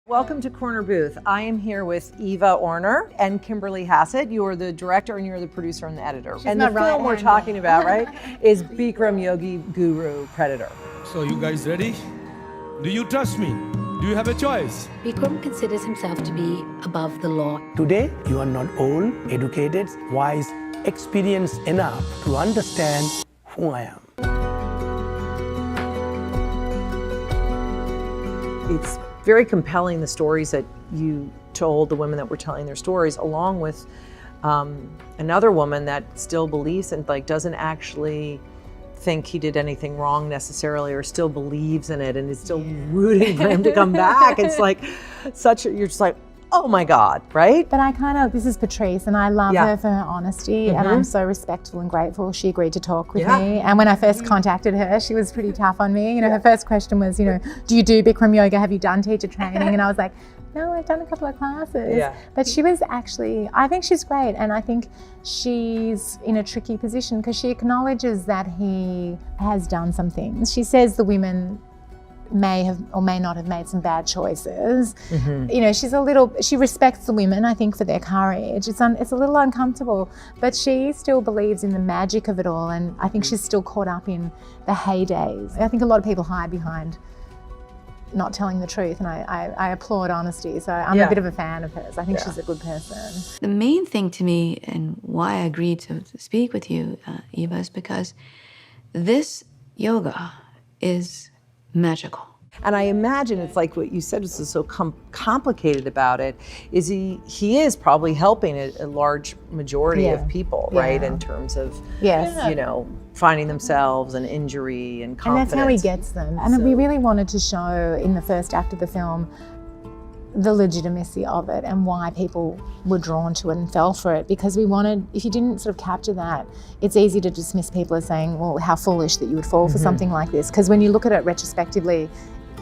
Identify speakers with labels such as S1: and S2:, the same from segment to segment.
S1: Welcome to Corner Booth. I am here with Eva Orner and Kimberley Hassett. You are the director and you're the producer and the editor. And the film we're talking about, right, is Bikram Yogi Guru Predator.
S2: So you guys ready? Do you trust me? Do you have a choice?
S3: Bikram considers himself to be above the law.
S4: Today, you are not old, educated, wise, experienced enough to understand who I am.
S1: It's very compelling, the stories that you told, the women that were telling their stories, along with another woman that still believes and doesn't actually think he did anything wrong necessarily, or still believes in it and is still rooting for him to come back. It's like you're just like, oh my God, right?
S5: But this is Patrice, and I love her for her honesty, and I'm so respectful and grateful she agreed to talk with me. And when I first contacted her, she was pretty tough on me. Her first question was, do you do Bikram yoga? Have you done teacher training? And I was like, no, I've done a couple of classes. But she was actually, I think she's great, and I think she's in a tricky position because she acknowledges that he has done some things. She says the women may have or may not have made some bad choices. She respects the women, I think, for their courage. It's a little uncomfortable, but she still believes in the magic of it all, and I think she's still caught up in the heydays. I think a lot of people hide behind not telling the truth, and I applaud honesty, so I'm a bit of a fan of hers. I think she's a good person.
S3: The main thing to me, and why I agreed to speak with you, Eva, is because this yoga is magical.
S1: And I imagine it's like what you said is so complicated about it, is he is probably helping a large majority of people, right? In terms of, finding themselves and injury and confidence.
S5: And that's how he gets them. And we really wanted to show in the first act of the film the legitimacy of it and why people were drawn to it and fell for it, because we wanted, if you didn't sort of capture that, it's easy to dismiss people as saying, well, how foolish that you would fall for something like this, because when you look at it retrospectively,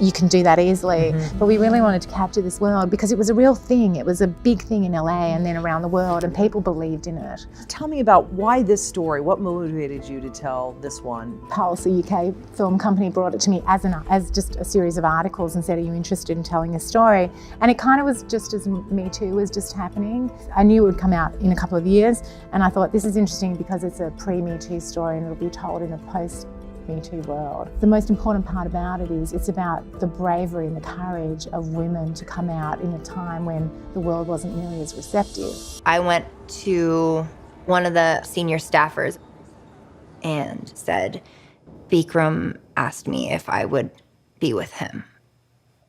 S5: you can do that easily. But we really wanted to capture this world because it was a real thing. It was a big thing in LA and then around the world, and people believed in it.
S1: Tell me about why this story. What motivated you to tell this one?
S5: Pulse, a UK film company, brought it to me as just a series of articles and said, are you interested in telling a story? And it kind of was just as Me Too was just happening. I knew it would come out in a couple of years, and I thought this is interesting because it's a pre-Me Too story and it'll be told in a post-Me Too world. The most important part about it is it's about the bravery and the courage of women to come out in a time when the world wasn't nearly as receptive.
S6: I went to one of the senior staffers and said, Bikram asked me if I would be with him.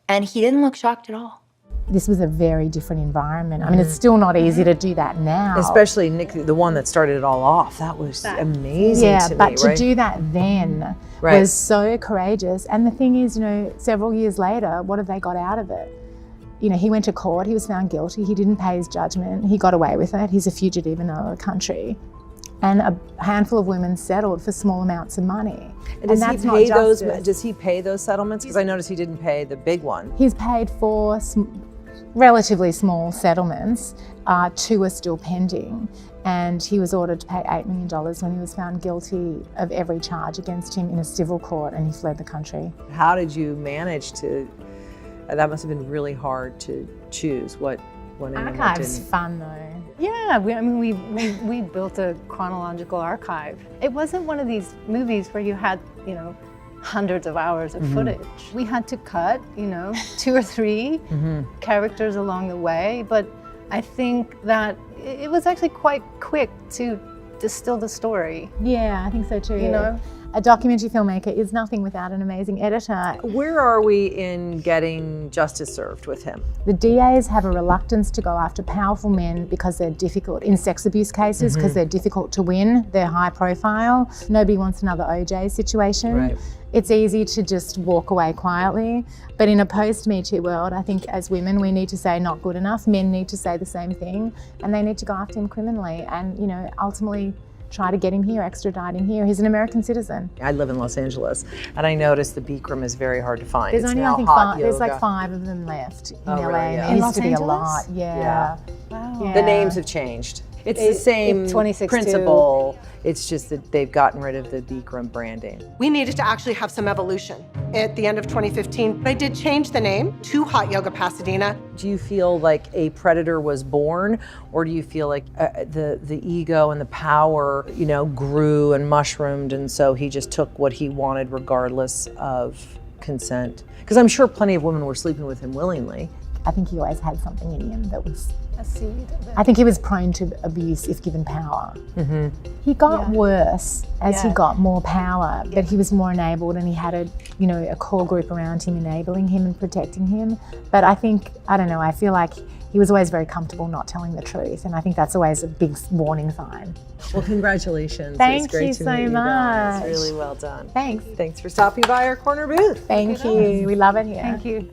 S6: And he didn't look shocked at all.
S5: This was a very different environment. I mean, it's still not easy to do that now.
S1: Especially Nick, the one that started it all off. That was amazing to me,
S5: but to do that then was so courageous. And the thing is, several years later, what have they got out of it? He went to court, he was found guilty, he didn't pay his judgment, he got away with it, he's a fugitive in another country. And a handful of women settled for small amounts of money.
S1: And does he pay those settlements? Because I noticed he didn't pay the big one.
S5: He's paid for relatively small settlements. 2 are still pending, and he was ordered to pay $8 million when he was found guilty of every charge against him in a civil court, and he fled the country.
S1: How did you manage to, that must have been really hard to choose what went in and what
S5: Archive's
S1: didn't.
S5: fun though.
S7: Yeah, we built a chronological archive. It wasn't one of these movies where you had, hundreds of hours of footage. We had to cut, 2 or 3 characters along the way, but I think that it was actually quite quick to distill the story.
S5: Yeah, I think so too. A documentary filmmaker is nothing without an amazing editor.
S1: Where are we in getting justice served with him?
S5: The DAs have a reluctance to go after powerful men because they're difficult in sex abuse cases, because they're difficult to win, they're high profile. Nobody wants another OJ situation.
S1: Right.
S5: It's easy to just walk away quietly, but in a post-Me Too world, I think as women we need to say not good enough, men need to say the same thing, and they need to go after him criminally and ultimately try to get him here, extradite him here. He's an American citizen.
S1: I live in Los Angeles, and I noticed the Bikram is very hard to find.
S5: There's
S1: it's
S5: only,
S1: now
S5: I think,
S1: hot
S5: there's
S1: yoga.
S5: like 5 of them left in LA.
S1: Really? Yeah.
S5: There used
S7: Los
S5: to be a
S7: Angeles?
S5: lot. Yeah.
S7: Wow.
S5: Yeah.
S1: The names have changed. It's the same
S7: 26
S1: principle. It's just that they've gotten rid of the Bikram branding.
S8: We needed to actually have some evolution. At the end of 2015, I did change the name to Hot Yoga Pasadena.
S1: Do you feel like a predator was born, or do you feel like the ego and the power, you know, grew and mushroomed, and so he just took what he wanted regardless of consent? Because I'm sure plenty of women were sleeping with him willingly.
S5: I think he always had something in him that was
S7: A seed.
S5: I think he was prone to abuse if given power. He got worse as he got more power, but he was more enabled, and he had a core group around him enabling him and protecting him. But I think, I don't know, I feel like he was always very comfortable not telling the truth, and I think that's always a big warning sign.
S1: Well, congratulations.
S5: Thank
S1: it's great
S5: you
S1: to
S5: so
S1: meet you guys.
S5: much.
S1: Really well done.
S5: Thanks.
S1: Thanks for stopping by our corner booth.
S5: Thank you. We love it here.
S7: Thank you.